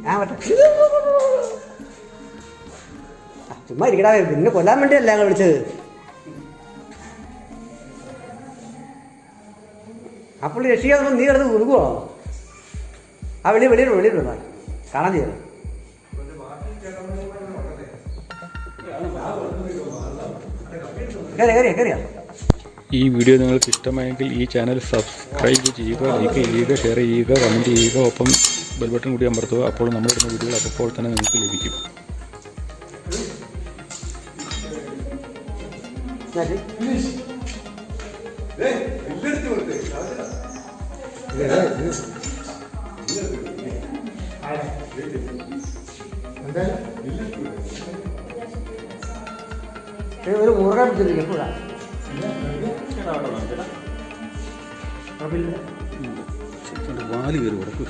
ഞാൻ ചുമ്മാ ഇരിക്കടാ, പിന്നെ കൊല്ലാൻ വേണ്ടിയല്ല ഞങ്ങൾ വിളിച്ചത്. അപ്പോൾ രക്ഷിക്കാതെ നീ കിടന്ന് ഉരുകുവോ? ആ വെളിയിടും കാണാൻ ചെയ്യണം. കയറിയാ. ഈ വീഡിയോ നിങ്ങൾക്ക് ഇഷ്ടമായെങ്കിൽ ഈ ചാനൽ സബ്സ്ക്രൈബ് ചെയ്യുക, ലൈക്ക് ചെയ്യുക, ഷെയർ ചെയ്യുക, കമൻറ്റ് ചെയ്യുക, ഒപ്പം ബെൽ ബട്ടൺ കൂടി അമർത്തുക. അപ്പോൾ നമ്മളിടുന്ന വീഡിയോകൾ അപ്പോൾ തന്നെ നിങ്ങൾക്ക് ലഭിക്കും. ഒരു മുറുകാൻ പിടിച്ചിരിക്കും എപ്പോഴാ വാല് കയറി കൊടുക്കും.